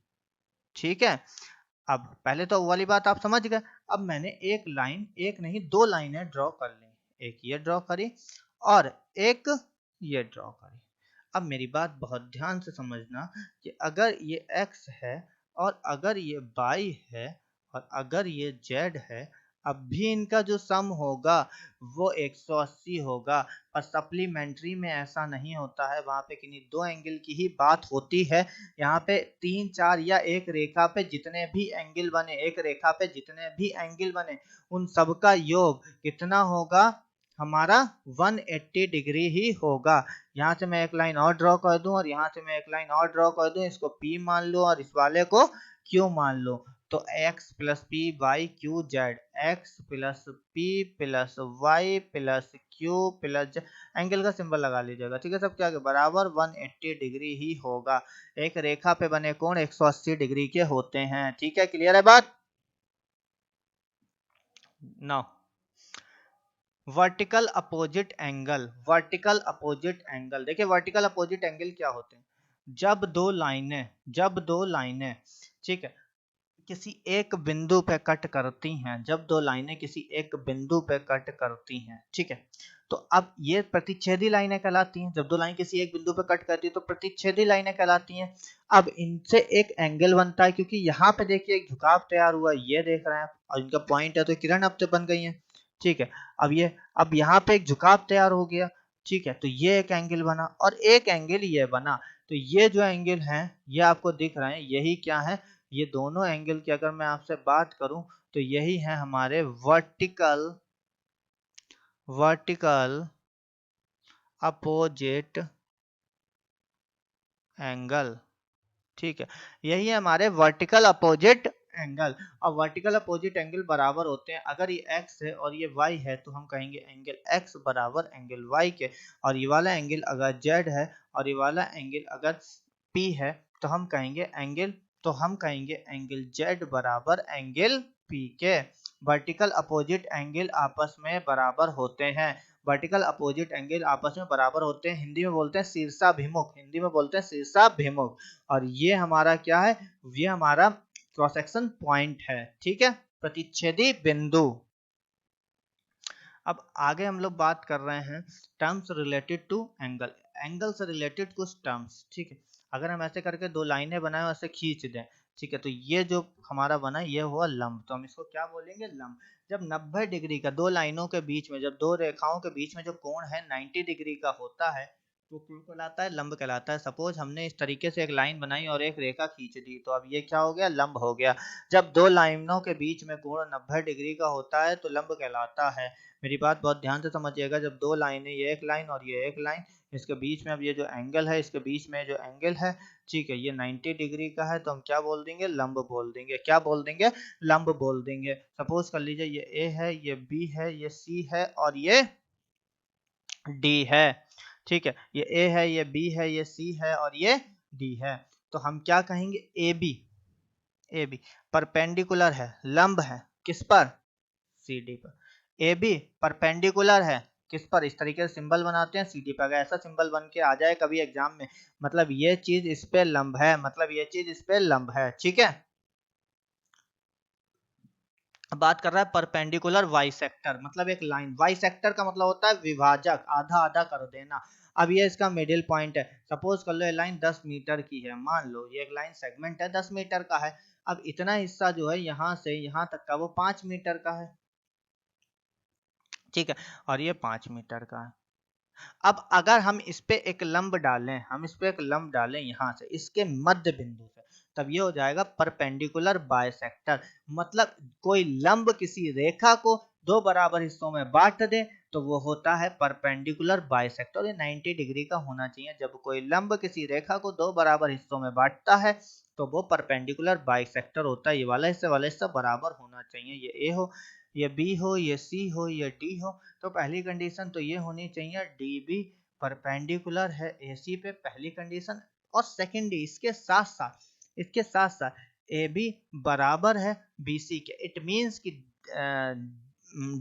[SPEAKER 1] ठीक है, अब पहले तो वाली बात आप समझ गए। अब मैंने एक लाइन, एक नहीं दो लाइनें ड्रॉ कर ली, एक ये ड्रॉ करी और एक ये ड्रॉ करी। अब मेरी बात बहुत ध्यान से समझना कि अगर ये x है और अगर ये y है और अगर ये z है, अब भी इनका जो सम होगा वो 180 होगा। पर सप्लीमेंट्री में ऐसा नहीं होता है, वहां पे किन्हीं दो एंगल की ही बात होती है। यहाँ पे 3 4 या एक रेखा पे जितने भी एंगल बने, एक रेखा पे जितने भी एंगल बने, उन सबका योग कितना होगा? हमारा 180 डिग्री ही होगा। यहाँ से मैं एक लाइन और ड्रॉ कर दूं और यहाँ से मैं एक लाइन और ड्रॉ कर दूं, इसको P मान लो और इस वाले को Q मान लो। तो x plus p y q z, x plus p plus y plus q plus z, angle का सिंबल लगा लीजिएगा। ठीक है, सब क्या बराबर 180 डिग्री ही होगा। एक रेखा पे बने कोण 180 डिग्री के होते हैं। ठीक है, क्लियर है बात? Now vertical opposite angle. Vertical opposite angle, देखिए वर्टिकल अपोजिट एंगल क्या होते हैं? जब दो लाइनें ठीक है किसी एक बिंदु पे कट करती हैं, जब दो लाइनें किसी एक बिंदु पे कट करती हैं, ठीक है, तो अब ये प्रतिच्छेदी लाइनें कहलाती हैं। जब दो लाइन किसी एक बिंदु पे कट करती है तो प्रतिच्छेदी लाइनें कहलाती हैं। अब इनसे एक एंगल बनता है, क्योंकि यहाँ पे देखिए एक झुकाव तैयार हुआ, ये देख रहे हैं, और इनका पॉइंट है तो किरण अब तो बन गई है। ठीक है, अब यहाँ पे एक झुकाव तैयार हो गया। ठीक है, तो ये एक एंगल बना और एक एंगल ये बना। तो ये जो एंगल है ये आपको दिख रहे हैं, यही क्या है? ये दोनों एंगल की अगर मैं आपसे बात करूं तो यही है हमारे वर्टिकल अपोजिट एंगल। ठीक है, यही है हमारे वर्टिकल अपोजिट एंगल। और वर्टिकल अपोजिट एंगल बराबर होते हैं, अगर ये x है और ये y है तो हम कहेंगे एंगल x बराबर एंगल y के, और ये वाला एंगल अगर z है और ये वाला एंगल अगर p है तो हम कहेंगे एंगल z बराबर एंगल p के। वर्टिकल अपोजिट एंगल आपस में बराबर होते हैं। वर्टिकल अपोजिट एंगल आपस में बराबर होते हैं, हिंदी में बोलते हैं शीर्षाभिमुख, हिंदी में बोलते हैं शीर्षाभिमुख। और ये हमारा क्या है? ये हमारा क्रॉस सेक्शन पॉइंट है। ठीक है, प्रतिच्छेदी बिंदु। अब आगे हम लोग बात कर रहे हैं terms related to angle, angle से रिलेटेड कुछ टर्म्स। ठीक है, अगर हम ऐसे करके दो लाइनें बनाए और ऐसे खींच दें, ठीक है, तो ये जो हमारा बना ये हुआ लंब, तो हम इसको क्या बोलेंगे? लंब। जब 90 डिग्री का दो लाइनों के बीच में, जब दो रेखाओं के बीच में जो कोण है 90 डिग्री का होता है तो क्या कहलाता है? लंब कहलाता है। सपोज हमने इस तरीके से एक लाइन बनाई और एक रेखा खींच दी, तो अब ये क्या हो गया? लंब हो गया। जब दो लाइनों के बीच में कोण 90 डिग्री का होता है तो लंब कहलाता है। मेरी बात बहुत ध्यान से समझिएगा, जब दो लाइनें, ये एक लाइन और ये एक लाइन, इसके बीच में अब ये जो एंगल है, इसके बीच में जो एंगल है, ठीक है, ये 90 डिग्री का है, तो हम क्या बोल देंगे? लंब बोल देंगे। क्या बोल देंगे? लंब बोल देंगे। सपोज कर लीजिए ये ए है, ये बी है, ये सी है और ये डी है। ठीक है, ये ए है, ये बी है, ये सी है और ये डी है। तो हम क्या कहेंगे? ए बी परपेंडिकुलर है, लंब है किस पर? सी डी पर। ए बी परपेंडिकुलर है किस पर? इस तरीके से सिंबल बनाते हैं सी डी पर। अगर ऐसा सिंबल बन के आ जाए कभी एग्जाम में, मतलब ये चीज इस पे लंब है, मतलब ये चीज इस पे लंब है। ठीक है, बात कर रहा है परपेंडिकुलर बाइसेक्टर, मतलब एक लाइन, बाइसेक्टर का मतलब होता है विभाजक, आधा आधा कर देना। अब ये इसका मिडिल पॉइंट है, सपोज कर लो ये लाइन 10 मीटर की है, मान लो ये एक लाइन सेगमेंट है 10 मीटर का है। अब इतना हिस्सा जो है यहाँ से यहाँ तक का वो 5 मीटर का है, ठीक है, और ये 5 मीटर का है। अब अगर हम इस पे एक लंब डालें, हम इस पे एक लंब डालें यहाँ से इसके मध्य बिंदु से, तब ये हो जाएगा परपेंडिकुलर बाइसेक्टर। मतलब कोई लंब किसी रेखा को दो बराबर हिस्सों में बांट दे तो वो होता है परपेंडिकुलर बाइसेक्टर। ये 90 डिग्री का होना चाहिए। जब कोई लंब किसी रेखा को दो बराबर हिस्सों में बांटता है तो वो परपेंडिकुलर बाइसेक्टर होता है। ये वाला हिस्सा बराबर होना चाहिए, ये ए हो, ये बी हो, ये सी हो, ये डी हो। तो पहली कंडीशन तो ये होनी चाहिए डी बी परपेंडिकुलर है ए सी पे, पहली कंडीशन। और सेकेंडली इसके साथ साथ ए बी बराबर है बी सी के। इट मीन्स कि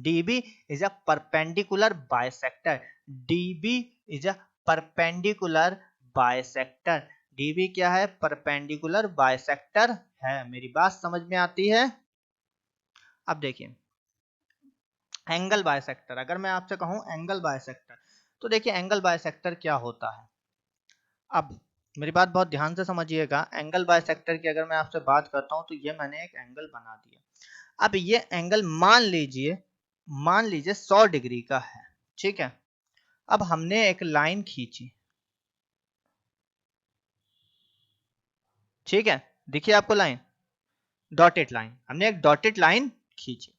[SPEAKER 1] D B is a perpendicular bisector, D B is a perpendicular bisector. D B क्या है? परपेंडिकुलर बाइसेक्टर है। मेरी बात समझ में आती है? अब देखिए एंगल बाइसेक्टर, अगर मैं आपसे कहूं एंगल बाइसेक्टर, तो देखिए एंगल बाइसेक्टर क्या होता है। अब मेरी बात बहुत ध्यान से समझिएगा, एंगल बाइसेक्टर की अगर मैं आपसे बात करता हूं तो ये मैंने एक एंगल बना दिया। अब ये एंगल मान लीजिए 100 डिग्री का है, ठीक है। अब हमने एक लाइन खींची, ठीक है, देखिए आपको लाइन, डॉटेड लाइन, हमने एक डॉटेड लाइन खींची,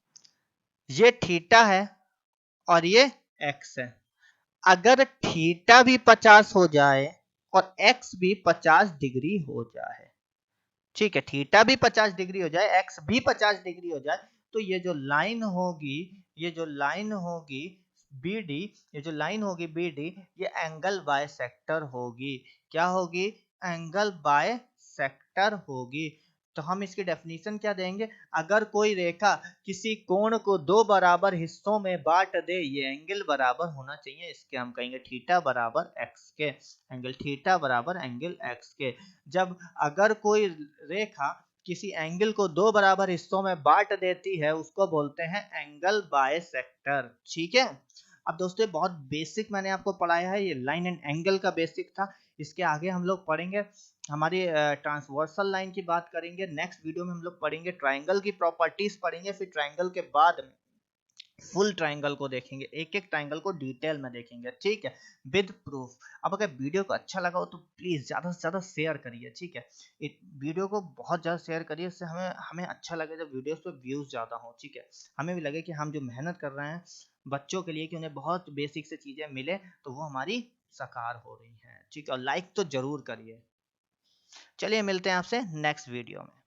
[SPEAKER 1] ये थीटा है और ये एक्स है। अगर थीटा भी 50 हो जाए और एक्स भी 50 डिग्री हो जाए, ठीक है, थीटा भी 50 डिग्री हो जाए, एक्स भी 50 डिग्री हो जाए, तो ये जो लाइन होगी, ये जो लाइन होगी बी डी, ये जो लाइन होगी बी डी, ये एंगल बाय सेक्टर होगी। क्या होगी? एंगल बाय सेक्टर होगी। तो हम इसकी डेफिनेशन क्या देंगे? अगर कोई रेखा किसी कोण को दो बराबर हिस्सों में बांट दे, ये एंगल बराबर होना चाहिए इसके, हम कहेंगे थीटा बराबर एक्स के, एंगल थीटा बराबर एंगल एक्स के। जब अगर कोई रेखा किसी एंगल को दो बराबर हिस्सों में बांट देती है उसको बोलते हैं एंगल बाइसेक्टर, ठीक है। अब दोस्तों बहुत बेसिक मैंने आपको पढ़ाया है, ये लाइन एंड एंगल का बेसिक था। इसके आगे हम लोग पढ़ेंगे हमारी ट्रांसवर्सल लाइन की बात करेंगे। नेक्स्ट वीडियो में हम लोग पढ़ेंगे ट्राइंगल की प्रॉपर्टीज पढ़ेंगे, फिर ट्राइंगल के बाद में फुल ट्राइंगल को देखेंगे, एक एक ट्राइंगल को डिटेल में देखेंगे, ठीक है, विद प्रूफ। अब अगर वीडियो को अच्छा लगा हो तो प्लीज ज्यादा से ज्यादा शेयर करिए, ठीक है, वीडियो को बहुत ज्यादा शेयर करिए, इससे हमें हमें अच्छा लगे जब वीडियोस पे व्यूज ज्यादा हो, ठीक है, हमें भी लगे कि हम जो मेहनत कर रहे हैं बच्चों के लिए कि उन्हें बहुत बेसिक से चीजें मिले तो वो हमारी साकार हो रही है, ठीक है। और लाइक तो जरूर करिए। चलिए मिलते हैं आपसे नेक्स्ट वीडियो में।